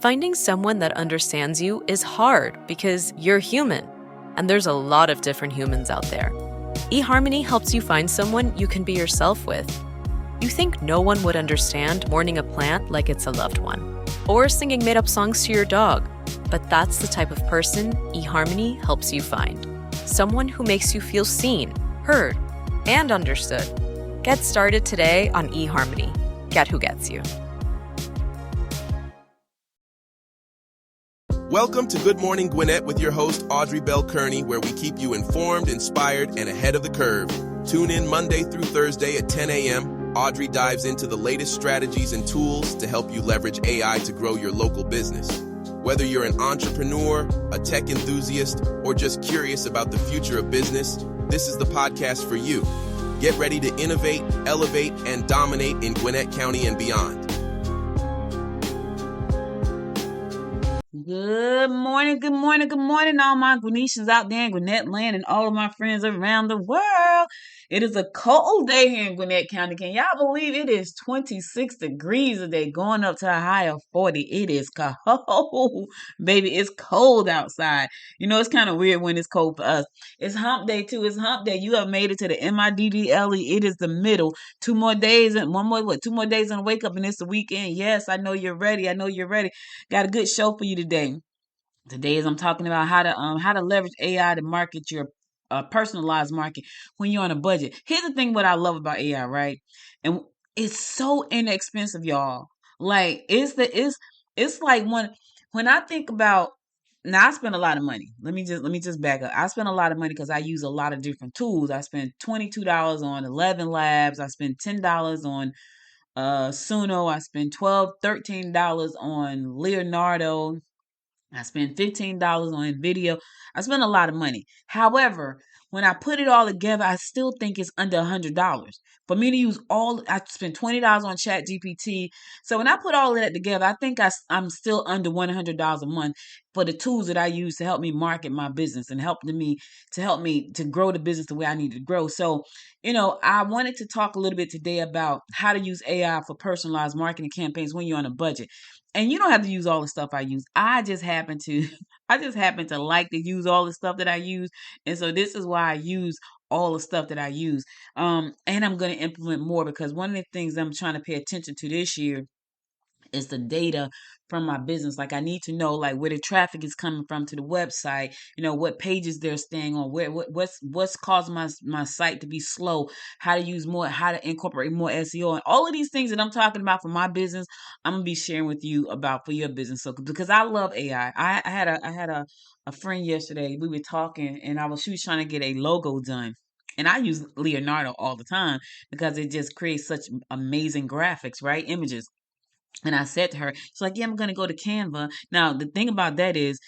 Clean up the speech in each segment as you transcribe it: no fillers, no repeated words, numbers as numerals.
Finding someone that understands you is hard because you're human, and there's a lot of different humans out there. eHarmony helps you find someone you can be yourself with. You think no one would understand mourning a plant like it's a loved one, or singing made-up songs to your dog, but that's the type of person eHarmony helps you find. Someone who makes you feel seen, heard, and understood. Get started today on eHarmony. Get who gets you. Welcome to Good Morning Gwinnett with your host, Audrey Bell-Kearney, where we keep you informed, inspired, and ahead of the curve. Tune in Monday through Thursday at 10 a.m. Audrey dives into the latest strategies and tools to help you leverage AI to grow your local business. Whether you're an entrepreneur, a tech enthusiast, or just curious about the future of business, this is the podcast for you. Get ready to innovate, elevate, and dominate in Gwinnett County and beyond. Good morning, all my Gwinnetians out there in Gwinnett land and all of my friends around the world. It is a cold day here in Gwinnett County. Can y'all believe it is 26 degrees today, going up to a high of 40? It is cold, baby. It's cold outside. You know, it's kind of weird when it's cold for us. It's hump day too. It's hump day. You have made it to the MIDDLE. It is the middle. 2 more days and 2 more days and wake up and it's the weekend. Yes, I know you're ready. Got a good show for you today. Today, I'm talking about how to leverage AI to market your personalized market when you're on a budget. Here's the thing: what I love about AI, right? And it's so inexpensive, y'all. Like it's like when I think about now, I spend a lot of money. Let me just back up. I spend a lot of money because I use a lot of different tools. I spend $22 on 11 Labs. I spend $10 on Suno. I spend $13 on Leonardo. I spend $15 on video. I spend a lot of money. However, when I put it all together, I still think it's under $100. For me to use I spend $20 on Chat GPT. So when I put all of that together, I think I'm still under $100 a month for the tools that I use to help me market my business and help me to grow the business the way I need to grow. So, I wanted to talk a little bit today about how to use AI for personalized marketing campaigns when you're on a budget. And you don't have to use all the stuff I use. I just happen to like to use all the stuff that I use. And so this is why I use all the stuff that I use. And I'm going to implement more because one of the things I'm trying to pay attention to this year is the data from my business. Like I need to know like where the traffic is coming from to the website, what pages they're staying on, what's causing my site to be slow, how to incorporate more SEO, and all of these things that I'm talking about for my business, I'm gonna be sharing with you about for your business. So because I love AI. I had a friend yesterday, we were talking and she was trying to get a logo done. And I use Leonardo all the time because it just creates such amazing graphics, right? Images. And I said to her, she's like, yeah, I'm going to go to Canva. Now, the thing about that is,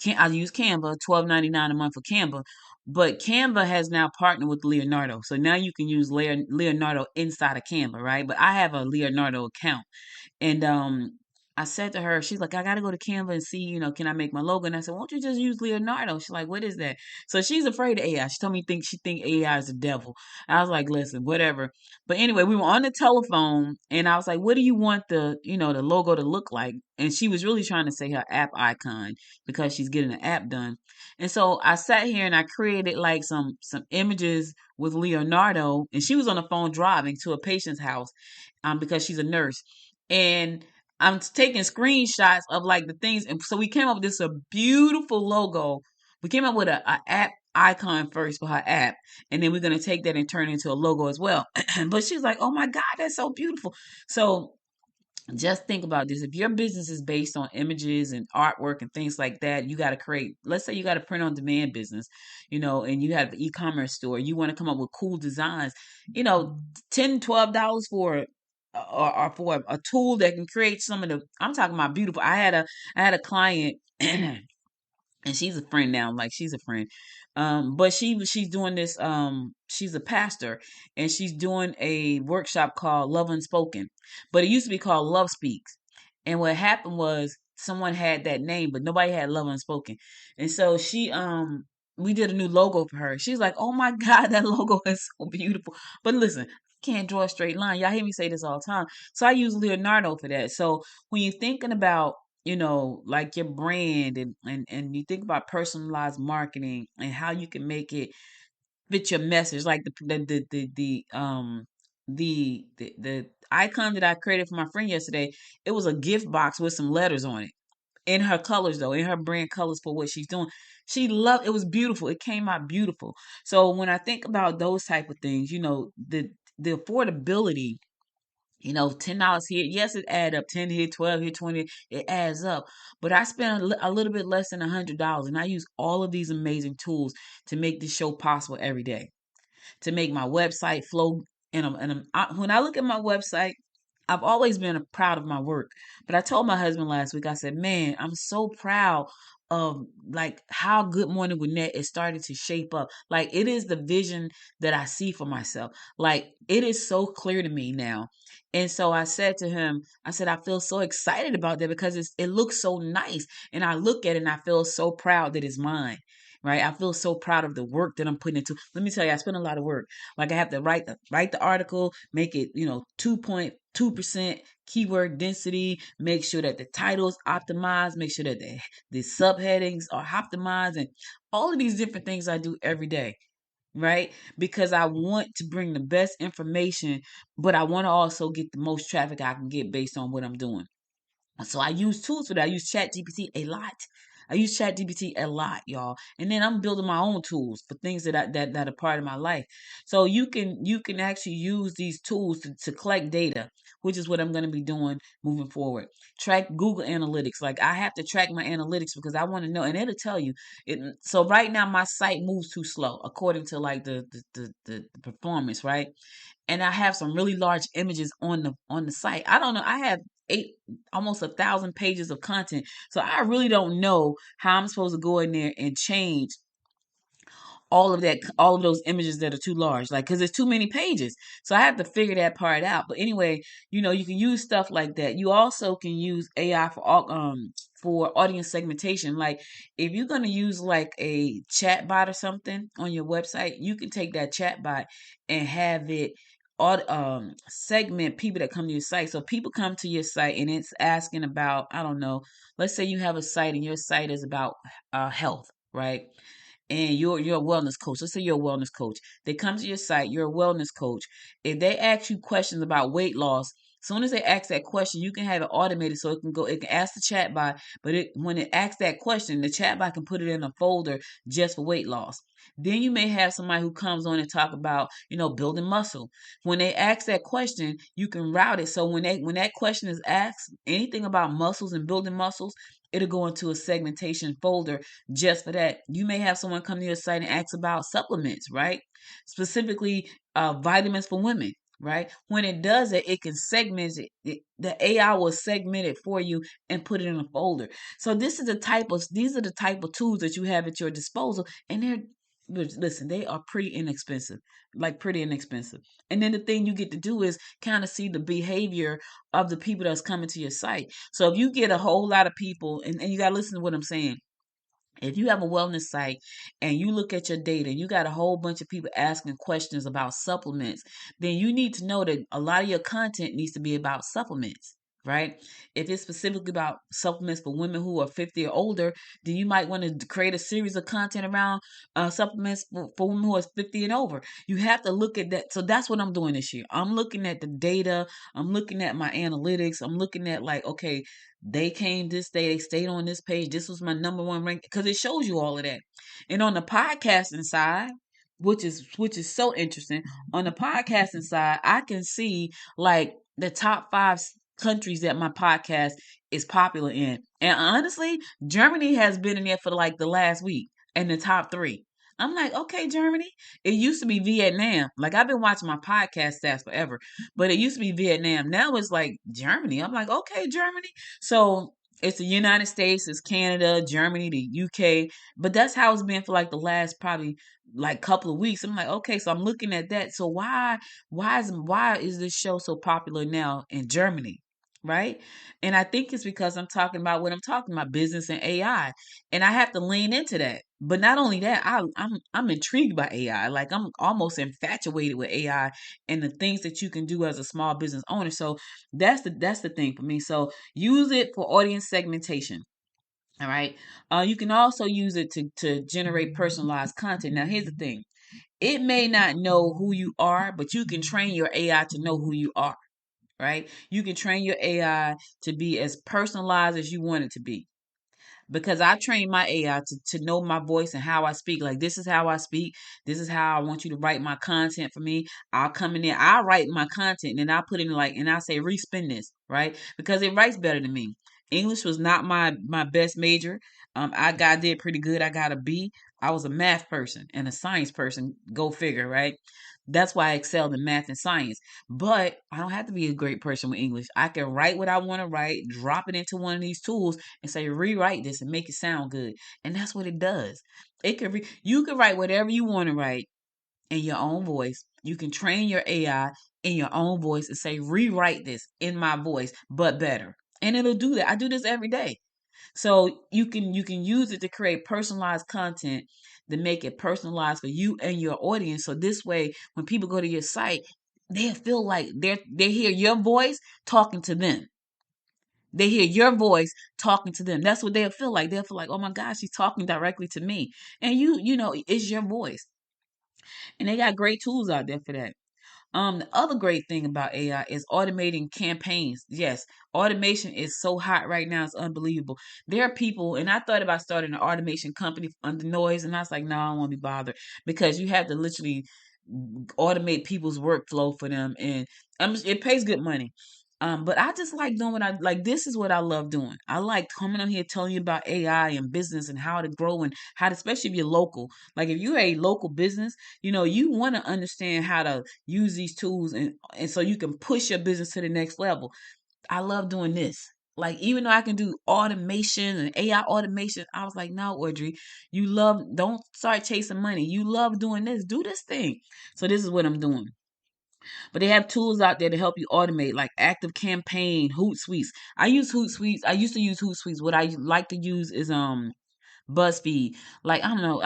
I use Canva, $12.99 a month for Canva. But Canva has now partnered with Leonardo. So now you can use Leonardo inside of Canva, right? But I have a Leonardo account. And I said to her, she's like, I got to go to Canva and see, can I make my logo? And I said, won't you just use Leonardo? She's like, what is that? So she's afraid of AI. She told me she think AI is the devil. I was like, listen, whatever. But anyway, we were on the telephone and I was like, what do you want the logo to look like? And she was really trying to say her app icon because she's getting an app done. And so I sat here and I created like some images with Leonardo, and she was on the phone driving to a patient's house because she's a nurse. And I'm taking screenshots of like the things. And so we came up with this a beautiful logo. We came up with a app icon first for her app. And then we're going to take that and turn it into a logo as well. But she's like, oh my God, that's so beautiful. So just think about this. If your business is based on images and artwork and things like that, you got to create, let's say you got a print on demand business, and you have an e-commerce store. You want to come up with cool designs, $10, $12 for or for a tool that can create some of the, I'm talking about beautiful. I had a client and she's a friend now, like she's a friend. But she's doing this, she's a pastor and she's doing a workshop called Love Unspoken. But it used to be called Love Speaks. And what happened was someone had that name, but nobody had Love Unspoken. And so we did a new logo for her. She's like, oh my God, that logo is so beautiful. But listen, can't draw a straight line. Y'all hear me say this all the time. So I use Leonardo for that. So when you're thinking about like your brand, and you think about personalized marketing and how you can make it fit your message. Like the icon that I created for my friend yesterday, it was a gift box with some letters on it in her colors, though, in her brand colors for what she's doing. She loved it. Was beautiful. It came out beautiful. So when I think about those type of things, the affordability, $10 here, yes, it add up. 10 here, 12 here, 20, it adds up. But I spent a little bit less than $100, and I use all of these amazing tools to make this show possible every day, to make my website flow. When I look at my website, I've always been proud of my work. But I told my husband last week, I said, man, I'm so proud of like how Good Morning Gwinnett is starting to shape up. Like it is the vision that I see for myself. Like it is so clear to me now. And so I said to him, I said, I feel so excited about that because it looks so nice. And I look at it and I feel so proud that it's mine. Right. I feel so proud of the work that I'm putting into. Let me tell you, I spend a lot of work. Like I have to write the article, make it, 2.2% keyword density, make sure that the title is optimized, make sure that the subheadings are optimized, and all of these different things I do every day, right? Because I want to bring the best information, but I want to also get the most traffic I can get based on what I'm doing. So I use tools for that. I use ChatGPT a lot. I use ChatGPT a lot, y'all. And then I'm building my own tools for things that are part of my life. So you can actually use these tools to collect data, which is what I'm going to be doing moving forward. Track Google Analytics. Like I have to track my analytics because I want to know, and it'll tell you. So right now my site moves too slow according to like the performance, right? And I have some really large images on the site. I don't know. I have almost 1,000 pages of content, so I really don't know how I'm supposed to go in there and change all of those images that are too large, like because there's too many pages. So I have to figure that part out. But anyway, you can use stuff like that. You also can use AI for audience segmentation. Like if you're gonna use like a chat bot or something on your website, you can take that chat bot and have it segment people that come to your site. So people come to your site and it's asking about, I don't know, let's say you have a site and your site is about health, right? And you're a wellness coach. Let's say you're a wellness coach. They come to your site, you're a wellness coach. If they ask you questions about weight loss, as soon as they ask that question, you can have it automated so it can ask the chatbot, but when it asks that question, the chatbot can put it in a folder just for weight loss. Then you may have somebody who comes on and talk about, building muscle. When they ask that question, you can route it. So when that question is asked, anything about muscles and building muscles, it'll go into a segmentation folder just for that. You may have someone come to your site and ask about supplements, right? Specifically, vitamins for women, right? When it does it, it can segment it. The AI will segment it for you and put it in a folder. So these are the type of tools that you have at your disposal, and listen, they are pretty inexpensive, like pretty inexpensive. And then the thing you get to do is kind of see the behavior of the people that's coming to your site. So if you get a whole lot of people, and you got to listen to what I'm saying. If you have a wellness site and you look at your data and you got a whole bunch of people asking questions about supplements, then you need to know that a lot of your content needs to be about supplements, right? If it's specifically about supplements for women who are 50 or older, then you might want to create a series of content around supplements for women who are 50 and over. You have to look at that. So that's what I'm doing this year. I'm looking at the data. I'm looking at my analytics. I'm looking at like, okay, they came this day, they stayed on this page. This was my number one rank because it shows you all of that. And on the podcasting side, which is so interesting, on the podcasting side, I can see like the top five countries that my podcast is popular in. And honestly, Germany has been in there for like the last week in the top three. I'm like, okay, Germany. It used to be Vietnam. Like I've been watching my podcast stats forever, but it used to be Vietnam. Now it's like Germany. I'm like, okay, Germany. So it's the United States, it's Canada, Germany, the UK. But that's how it's been for like the last probably like couple of weeks. I'm like, okay, so I'm looking at that. So why is this show so popular now in Germany? right? And I think it's because I'm talking about what I'm talking about, business and AI, and I have to lean into that. But not only that, I'm intrigued by AI. Like I'm almost infatuated with AI and the things that you can do as a small business owner. So that's the thing for me. So use it for audience segmentation. All right. You can also use it to generate personalized content. Now, here's the thing: it may not know who you are, but you can train your AI to know who you are. Right? You can train your AI to be as personalized as you want it to be, because I trained my AI to know my voice and how I speak. Like, this is how I speak. This is how I want you to write my content for me. I'll come in there, I write my content, and I put in like, and I say, respin this, right? Because it writes better than me. English was not my best major. Did pretty good. I got a B. I was a math person and a science person. Go figure, right? That's why I excelled in math and science. But I don't have to be a great person with English. I can write what I want to write, drop it into one of these tools, and say rewrite this and make it sound good. And that's what it does. You can write whatever you want to write in your own voice. You can train your AI in your own voice and say rewrite this in my voice, but better. And it'll do that. I do this every day. So you can use it to create personalized content, to make it personalized for you and your audience. So this way, when people go to your site, they feel like they hear your voice talking to them. They hear your voice talking to them. That's what they'll feel like. They'll feel like, oh my gosh, she's talking directly to me. And it's your voice. And they got great tools out there for that. The other great thing about AI is automating campaigns. Yes, automation is so hot right now; it's unbelievable. There are people, and I thought about starting an automation company under noise, and I was like, no, I don't want to be bothered, because you have to literally automate people's workflow for them, and it pays good money. But I just like doing what I like. This is what I love doing. I like coming on here telling you about AI and business and how to grow and how to, especially if you're local. Like if you're a local business, you want to understand how to use these tools, and so you can push your business to the next level. I love doing this. Like, even though I can do automation and AI automation, I was like, no, Audrey, don't start chasing money. You love doing this. Do this thing. So this is what I'm doing. But they have tools out there to help you automate, like Active Campaign, Hootsuite. I use Hootsuite. I used to use Hootsuite. What I like to use is BuzzFeed. Like, I don't know,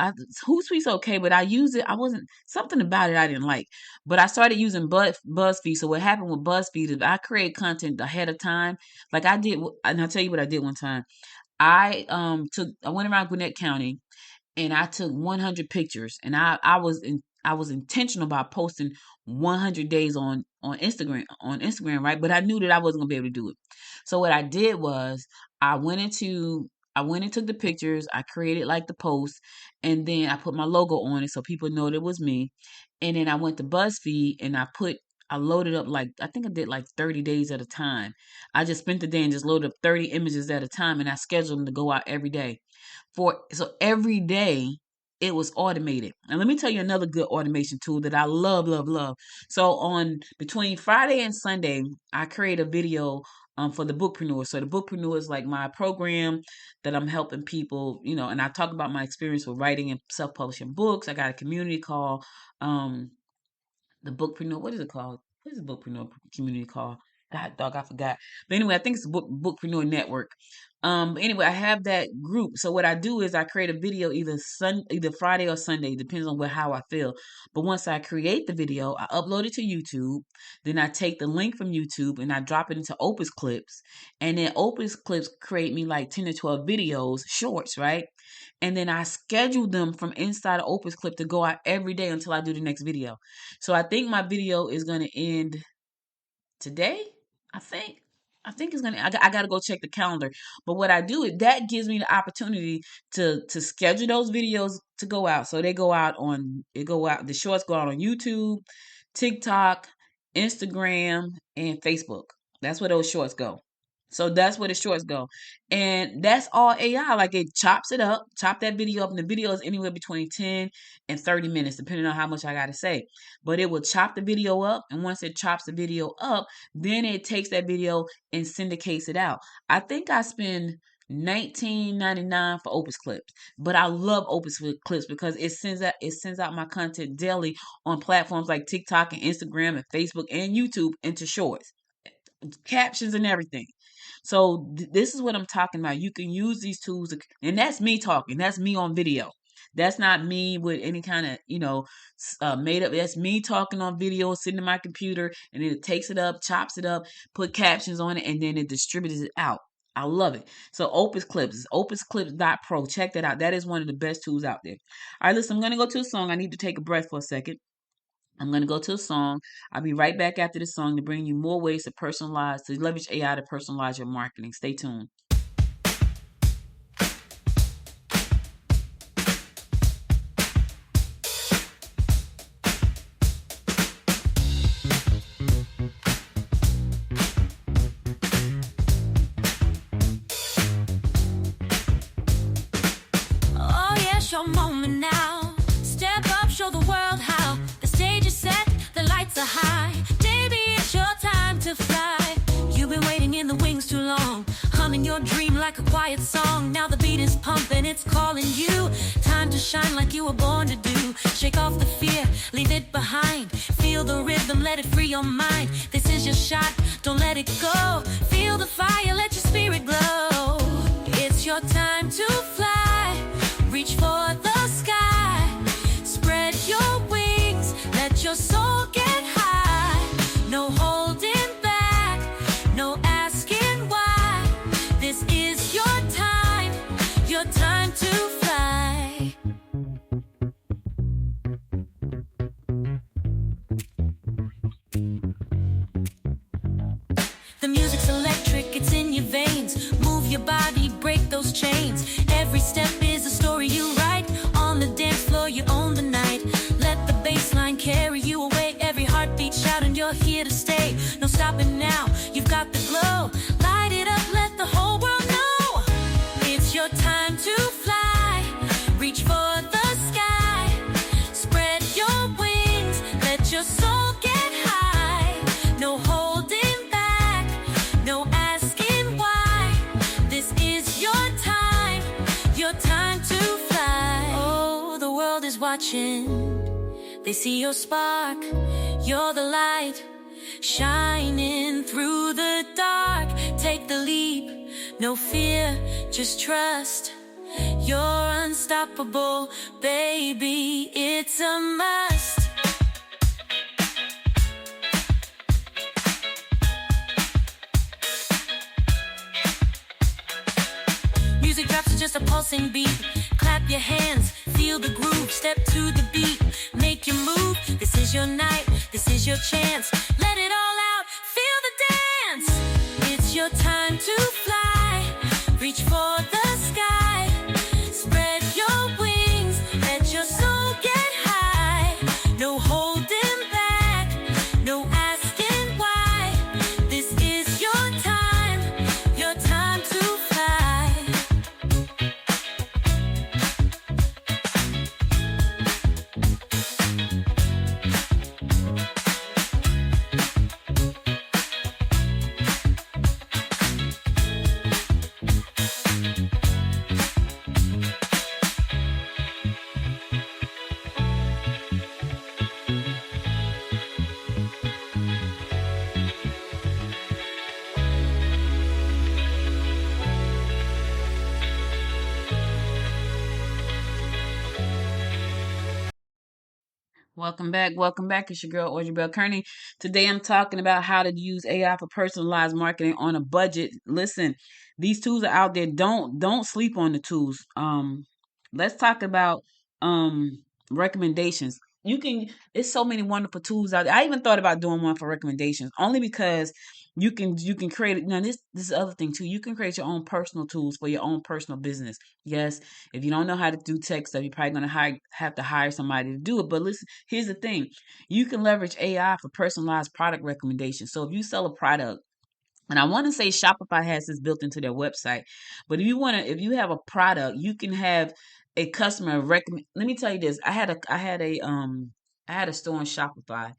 Hootsuite's okay, but I use it. I wasn't something about it I didn't like. But I started using BuzzFeed. So what happened with BuzzFeed is I create content ahead of time. Like I did, and I'll tell you what I did one time. I went around Gwinnett County, and I took 100 pictures, and I was intentional about posting 100 days on Instagram, right? But I knew that I wasn't gonna be able to do it. So what I did was I went into I went and took the pictures. I created like the post, and then I put my logo on it so people know that it was me. And then I went to BuzzFeed and I loaded up, like, I think I did like 30 days at a time. I just spent the day and just loaded up 30 images at a time, and I scheduled them to go out every day. So every day it was automated. And let me tell you another good automation tool that I love, love, love. So on between Friday and Sunday, I create a video for the bookpreneur. So the bookpreneur is like my program that I'm helping people, and I talk about my experience with writing and self-publishing books. I got a community called um the bookpreneur. What is it called? What is the bookpreneur community called? God, dog, I forgot. But anyway, I think it's a bookpreneur network. But anyway, I have that group. So what I do is I create a video either Friday or Sunday, depends on how I feel. But once I create the video, I upload it to YouTube. Then I take the link from YouTube and I drop it into Opus Clips. And then Opus Clips create me like 10 to 12 videos, shorts, right? And then I schedule them from inside of Opus Clip to go out every day until I do the next video. So I think my video is going to end today. I think. It's gonna. I got to go check the calendar. But what I do is that gives me the opportunity to schedule those videos to go out. So they go out on it. Go out. The shorts go out on YouTube, TikTok, Instagram, and Facebook. That's where those shorts go. So that's where the shorts go. And that's all AI. Like, it chops it up, chop that video up. And the video is anywhere between 10 and 30 minutes, depending on how much I got to say. But it will chop the video up. And once it chops the video up, then it takes that video and syndicates it out. I think I spend $19.99 for Opus Clips, but I love Opus Clips because it sends out my content daily on platforms like TikTok and Instagram and Facebook and YouTube into shorts. captions and everything. So this is what I'm talking about. You can use these tools, and that's me talking. That's me on video. That's not me with any kind of, made up. That's me talking on video, sitting in my computer, and then it takes it up, chops it up, put captions on it, and then it distributes it out. I love it. So Opus Clips, opusclips.pro. Check that out. That is one of the best tools out there. All right, listen, I'm going to go to a song. I need to take a breath for a second. I'm going to go to a song. I'll be right back after the song to bring you more ways to leverage AI to personalize your marketing. Stay tuned. Oh, yeah, it's your moment now. Step up, show the world how. The stage is set, the lights are high. Baby, it's your time to fly. You've been waiting in the wings too long, humming your dream like a quiet song. Now the beat is pumping, it's calling you. Time to shine like you were born to do. Shake off the fear, leave it behind. Feel the rhythm, let it free your mind. This is your shot, don't let it go. Feel the fire, let your spirit glow. It's your time to fly. Reach for the sky. Spread your wings, let your soul get high. No holding back, no asking why. This is your time to fly. The music's electric, it's in your veins. Move your body, break those chains. Every step is a story you write. On the dance floor, you own the night. Let the bass line carry you away. Every heartbeat shouting, you're here to stay. No stopping now, you've got the glow. Light it up, let the whole world know. It's your time to fly. Reach for the sky. Spread your wings, let your soul get high. No holding back, no asking why. This is your time to fly. Oh, the world is watching. They see your spark, you're the light, shining through the dark. Take the leap, no fear, just trust. You're unstoppable, baby, it's a must. Music drops to just a pulsing beat. Clap your hands, feel the groove, step to the beat, make your move. This is your night, this is your chance. Let it all out, feel the dance. It's your time to fly. Reach for the sky. Spread your wings, let your soul get high. No holding back, no asking why. This is your time to fly. Welcome back. Welcome back. It's your girl, Audrey Bell-Kearney. Today I'm talking about how to use AI for personalized marketing on a budget. Listen, these tools are out there. Don't sleep on the tools. Let's talk about recommendations. It's so many wonderful tools out there. I even thought about doing one for recommendations, only because you can create it. Now this is the other thing too. You can create your own personal tools for your own personal business. Yes, if you don't know how to do tech stuff, you're probably gonna have to hire somebody to do it. But listen, here's the thing: you can leverage AI for personalized product recommendations. So if you sell a product, and I want to say Shopify has this built into their website, but if you have a product, you can have a customer recommend. Let me tell you this: I had a store on Shopify,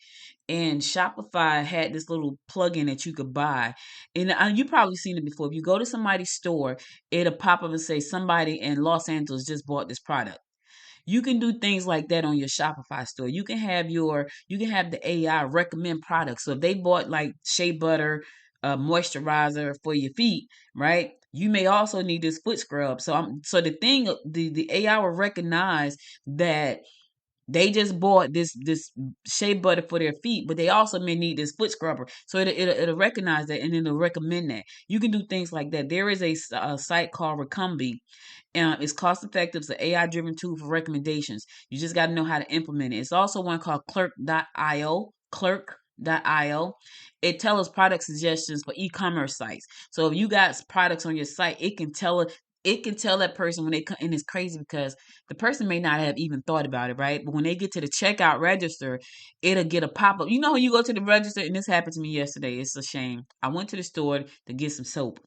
and Shopify had this little plugin that you could buy. And you probably seen it before. If you go to somebody's store, it'll pop up and say somebody in Los Angeles just bought this product. You can do things like that on your Shopify store. You can have the AI recommend products. So if they bought like shea butter, a moisturizer for your feet, right? You may also need this foot scrub. So the AI will recognize that they just bought this shea butter for their feet, but they also may need this foot scrubber. So it'll recognize that, and then it'll recommend that. You can do things like that. There is a site called Recumby. It's cost effective. It's an AI driven tool for recommendations. You just got to know how to implement it. It's also one called Clerk.io. Clerk.io. It tells us product suggestions for e-commerce sites. So if you got products on your site, it can tell that person when they come, and it's crazy because the person may not have even thought about it, right? But when they get to the checkout register, it'll get a pop up. You know, when you go to the register, and this happened to me yesterday. It's a shame. I went to the store to get some soap.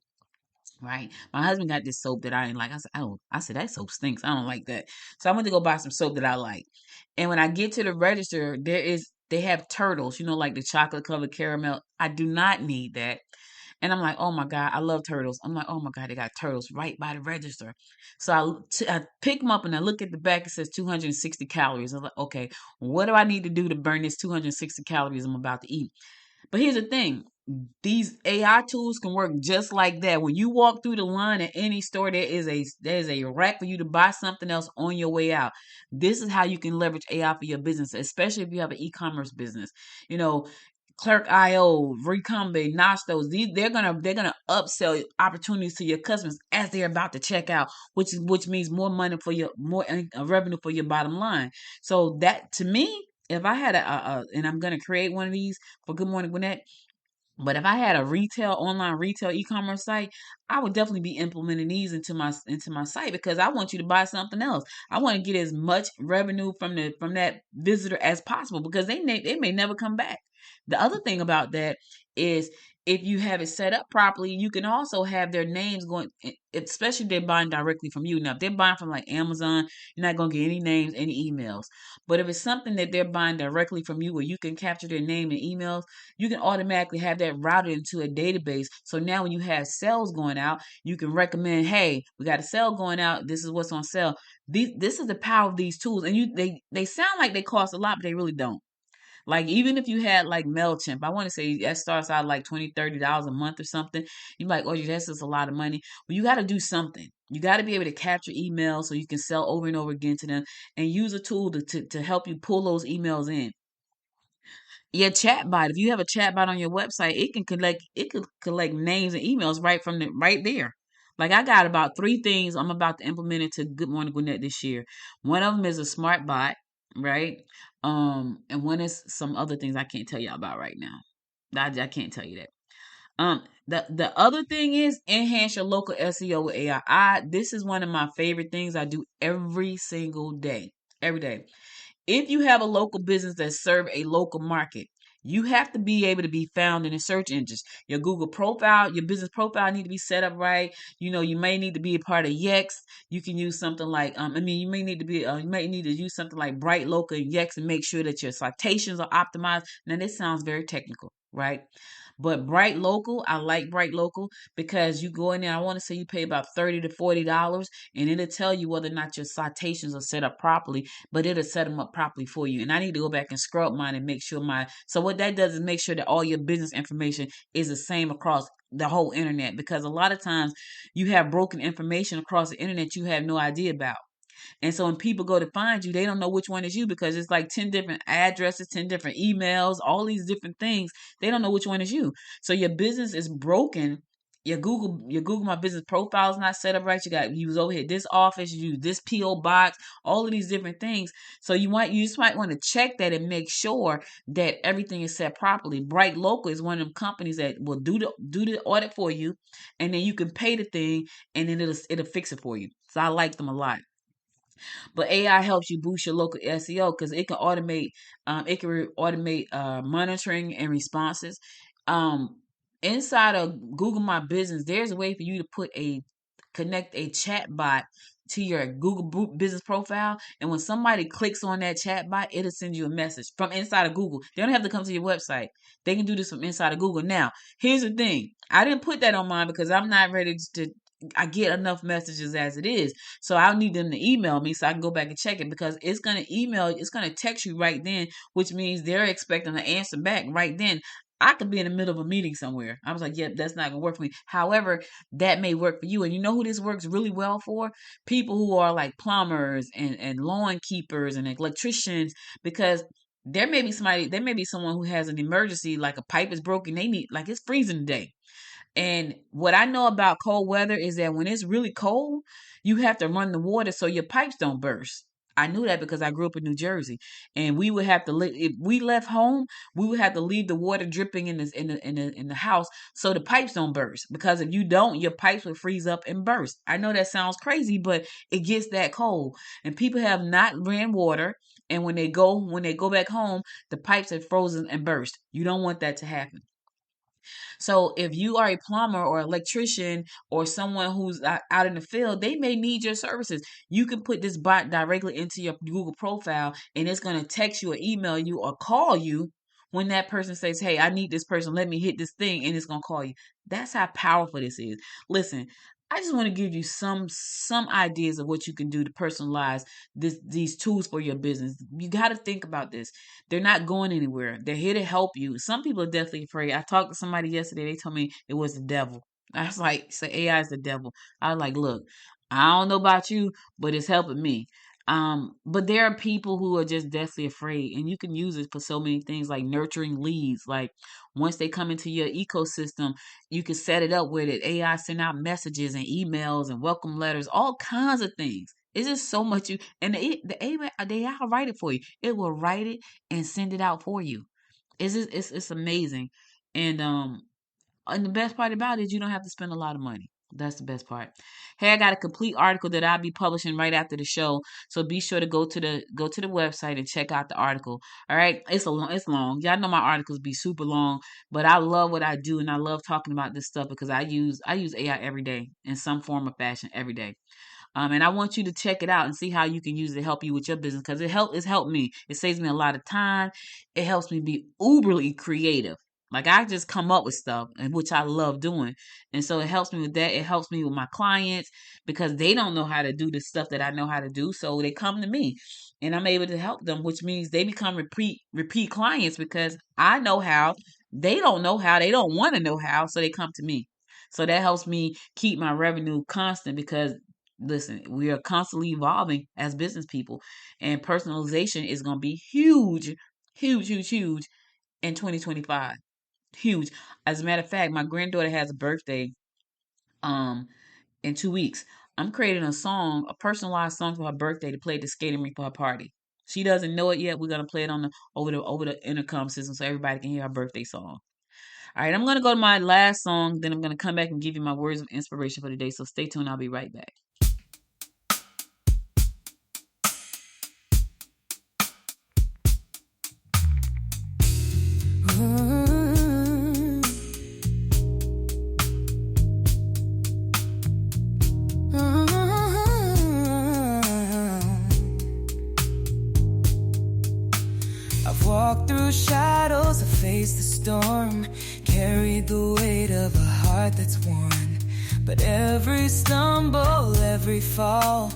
Right. My husband got this soap that I didn't like. I said, oh, that soap stinks. I don't like that. So I went to go buy some soap that I like. And when I get to the register, they have turtles, like the chocolate covered caramel. I do not need that. And I'm like, oh my God, I love turtles. I'm like, oh my God, they got turtles right by the register. So I pick them up and I look at the back. It says 260 calories. I'm like, okay, what do I need to do to burn this 260 calories I'm about to eat? But here's the thing. These AI tools can work just like that. When you walk through the line at any store, there's a rack for you to buy something else on your way out. This is how you can leverage AI for your business, especially if you have an e-commerce business. You know, Clerk.io, Recumbe, Nostos, they're gonna upsell opportunities to your customers as they're about to check out, which means more money for more revenue for your bottom line. So that, to me, if I had and I'm gonna create one of these for Good Morning Gwinnett, but if I had a online retail e-commerce site, I would definitely be implementing these into my site because I want you to buy something else. I want to get as much revenue from that visitor as possible because they may never come back. The other thing about that is if you have it set up properly, you can also have their names going, especially if they're buying directly from you. Now, if they're buying from like Amazon, you're not going to get any names, any emails. But if it's something that they're buying directly from you where you can capture their name and emails, you can automatically have that routed into a database. So now when you have sales going out, you can recommend, hey, we got a sale going out. This is what's on sale. This is the power of these tools. And they sound like they cost a lot, but they really don't. Like, even if you had like MailChimp, I want to say that starts out like $20, $30 a month or something. You're like, oh, that's just a lot of money. Well, you got to do something. You got to be able to capture emails so you can sell over and over again to them and use a tool to help you pull those emails in. Your chatbot, if you have a chatbot on your website, it could collect names and emails right there. Like, I got about 3 things I'm about to implement into Good Morning Gwinnett this year. One of them is a smart bot, right? And one is some other things I can't tell y'all about right now. I can't tell you that. The other thing is enhance your local SEO with AI. This is one of my favorite things I do every single day. Every day. If you have a local business that serve a local market, you have to be able to be found in the search engines. Your Google profile, your business profile need to be set up right. You may need to be a part of Yext. You can use something like, you may need to use something like Bright Local and Yext and make sure that your citations are optimized. Now, this sounds very technical, right? But Bright Local, I like Bright Local because you go in there, I want to say you pay about $30 to $40, and it'll tell you whether or not your citations are set up properly, but it'll set them up properly for you. And I need to go back and scrub mine and make sure so what that does is make sure that all your business information is the same across the whole internet, because a lot of times you have broken information across the internet you have no idea about. And so when people go to find you, they don't know which one is you because it's like 10 different addresses, 10 different emails, all these different things. They don't know which one is you. So your business is broken. Your Google My Business profile is not set up right. You use over here this office, you use this PO box, all of these different things. So you just might want to check that and make sure that everything is set properly. Bright Local is one of them companies that will do the audit for you, and then you can pay the thing, and then it'll fix it for you. So I like them a lot. But AI helps you boost your local SEO because it can automate monitoring and responses. Um, Inside of Google My Business, there's a way for you to connect a chat bot to your Google business profile. And when somebody clicks on that chat bot, it'll send you a message from inside of Google. They don't have to come to your website. They can do this from inside of Google. Now, here's the thing. I didn't put that on mine because I'm not ready I get enough messages as it is. So I'll need them to email me so I can go back and check it, because it's going to text you right then, which means they're expecting an answer back right then. I could be in the middle of a meeting somewhere. I was like, yep, that's not gonna work for me. However, that may work for you. And you know who this works really well for? People who are like plumbers and lawn keepers and electricians, because there may be someone who has an emergency, like a pipe is broken, they need, like, it's freezing today. And what I know about cold weather is that when it's really cold, you have to run the water so your pipes don't burst. I knew that because I grew up in New Jersey, and we would have to if we left home, we would have to leave the water dripping in the house so the pipes don't burst. Because if you don't, your pipes will freeze up and burst. I know that sounds crazy, but it gets that cold, and people have not ran water, and when they go back home, the pipes have frozen and burst. You don't want that to happen. So if you are a plumber or electrician or someone who's out in the field, they may need your services. You can put this bot directly into your Google profile, and it's going to text you or email you or call you when that person says, hey, I need this person, let me hit this thing, and it's going to call you. That's how powerful this is. Listen, I just want to give you some ideas of what you can do to personalize these tools for your business. You got to think about this. They're not going anywhere. They're here to help you. Some people are definitely afraid. I talked to somebody yesterday. They told me it was the devil. I was like, so AI is the devil. I was like, look, I don't know about you, but it's helping me. But there are people who are just deathly afraid, and you can use it for so many things, like nurturing leads. Like once they come into your ecosystem, you can set it up where the AI send out messages and emails and welcome letters, all kinds of things. It's just so much and the AI will write it for you. It will write it and send it out for you. It's amazing. And the best part about it is you don't have to spend a lot of money. That's the best part. Hey, I got a complete article that I'll be publishing right after the show, so be sure to go to the website and check out the article. All right, it's long. Y'all know my articles be super long, but I love what I do, and I love talking about this stuff because I use AI every day in some form or fashion every day. And I want you to check it out and see how you can use it to help you with your business, because it's helped me. It saves me a lot of time. It helps me be uberly creative. Like I just come up with stuff, and which I love doing. And so it helps me with that. It helps me with my clients because they don't know how to do the stuff that I know how to do. So they come to me and I'm able to help them, which means they become repeat clients because I know how. They don't know how. They don't want to know how. So they come to me. So that helps me keep my revenue constant because listen, we are constantly evolving as business people, and personalization is going to be huge, huge, huge, huge in 2025. Huge. As a matter of fact, my granddaughter has a birthday in 2 weeks. I'm creating a personalized song for her birthday to play at the skating rink for her party. She doesn't know it yet. We're gonna play it on the over the intercom system so everybody can hear her birthday song. All right, I'm gonna go to my last song, then I'm gonna come back and give you my words of inspiration for the day. So stay tuned. I'll be right back. Walked through shadows, I faced the storm, carried the weight of a heart that's worn. But every stumble, every fall,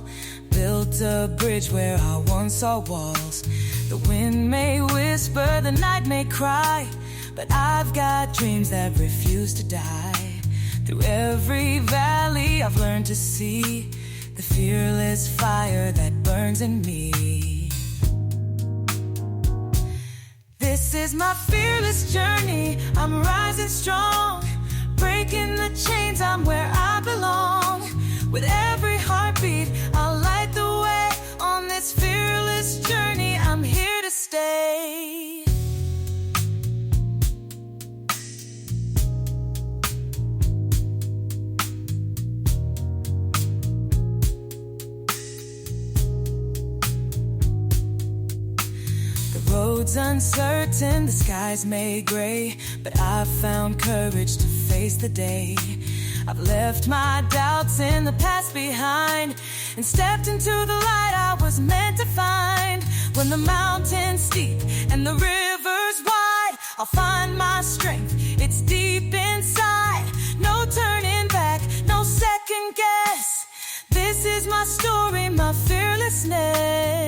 built a bridge where I once saw walls. The wind may whisper, the night may cry, but I've got dreams that refuse to die. Through every valley, I've learned to see the fearless fire that burns in me. This is my fearless journey, I'm rising strong, breaking the chains, I'm where I belong. With every heartbeat, I'll light the way. On this fearless journey, I'm here to stay. Roads uncertain, the skies may gray, but I've found courage to face the day. I've left my doubts in the past behind and stepped into the light I was meant to find. When the mountain's steep and the river's wide, I'll find my strength, it's deep inside. No turning back, no second guess. This is my story, my fearlessness.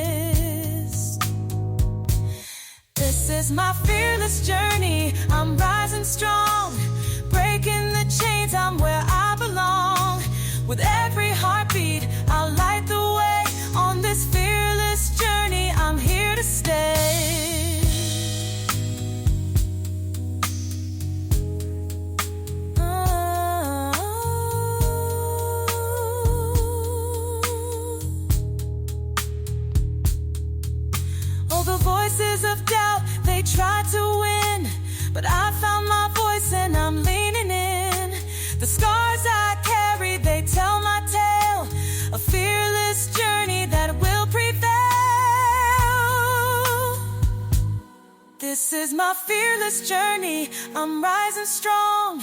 This This is my fearless journey. I'm rising strong, breaking the chains. I'm where I belong. With every heartbeat, I'll light the way. On this fearless journey, I'm here to stay. Oh, the voices of doubt, they try to win, but I found my voice and I'm leaning in. The scars I carry, they tell my tale, a fearless journey that will prevail. This is my fearless journey. I'm rising strong,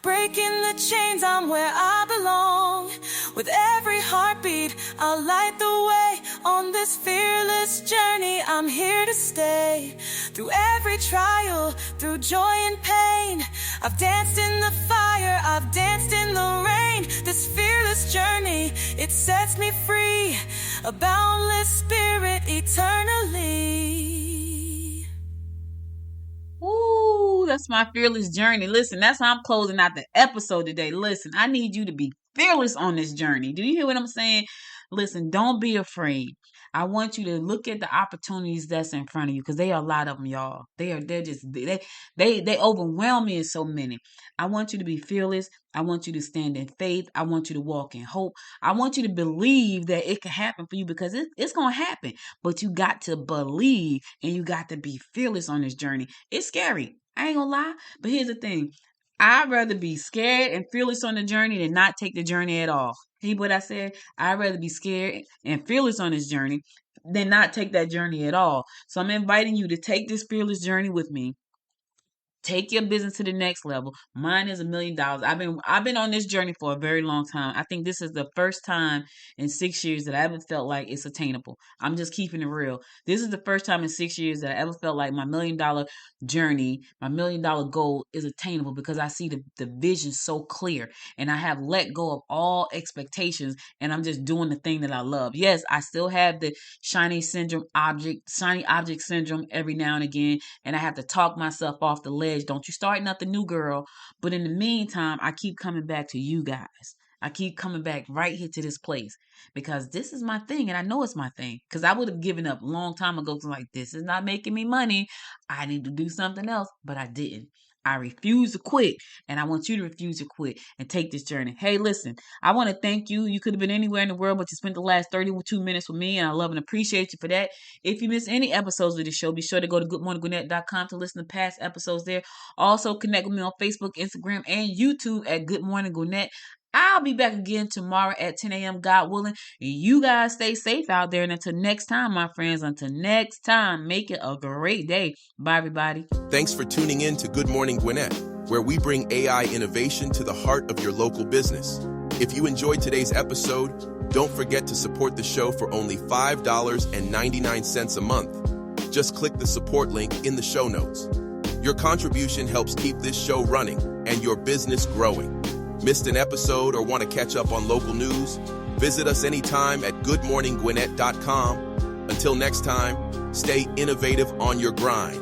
breaking the chains. I'm where I belong. With every heartbeat, I'll light the way. On this fearless journey, I'm here to stay. Through every trial, through joy and pain, I've danced in the fire, I've danced in the rain. This fearless journey, it sets me free, a boundless spirit eternally. Ooh, that's my fearless journey. Listen, that's how I'm closing out the episode today. Listen, I need you to be fearless on this journey. Do you hear what I'm saying? Listen, don't be afraid. I want you to look at the opportunities that's in front of you, because they are a lot of them, y'all. They overwhelm me in so many. I want you to be fearless. I want you to stand in faith. I want you to walk in hope. I want you to believe that it can happen for you, because it's going to happen. But you got to believe, and you got to be fearless on this journey. It's scary. I ain't gonna lie. But here's the thing. I'd rather be scared and fearless on the journey than not take the journey at all. See what I said? I'd rather be scared and fearless on this journey than not take that journey at all. So I'm inviting you to take this fearless journey with me. Take your business to the next level. Mine is $1 million. I've been on this journey for a very long time. I think this is the first time in 6 years that I ever felt like it's attainable. I'm just keeping it real. This is the first time in 6 years that I ever felt like my $1 million journey, my $1 million goal is attainable, because I see the vision so clear, and I have let go of all expectations, and I'm just doing the thing that I love. Yes, I still have the shiny object syndrome every now and again, and I have to talk myself off the ledge. Don't you start nothing new, girl. But in the meantime, I keep coming back to you guys. I keep coming back right here to this place, because this is my thing, and I know it's my thing, because I would have given up a long time ago. Like, this is not making me money. I need to do something else, but I didn't. I refuse to quit, and I want you to refuse to quit and take this journey. Hey, listen, I want to thank you. You could have been anywhere in the world, but you spent the last 32 minutes with me, and I love and appreciate you for that. If you miss any episodes of the show, be sure to go to goodmorninggwinnett.com to listen to past episodes there. Also, connect with me on Facebook, Instagram, and YouTube at Good Morning Gwinnett. I'll be back again tomorrow at 10 a.m., God willing. And you guys stay safe out there. And until next time, my friends, until next time, make it a great day. Bye, everybody. Thanks for tuning in to Good Morning Gwinnett, where we bring AI innovation to the heart of your local business. If you enjoyed today's episode, don't forget to support the show for only $5.99 a month. Just click the support link in the show notes. Your contribution helps keep this show running and your business growing. Missed an episode or want to catch up on local news? Visit us anytime at goodmorninggwinnett.com. Until next time, stay innovative on your grind.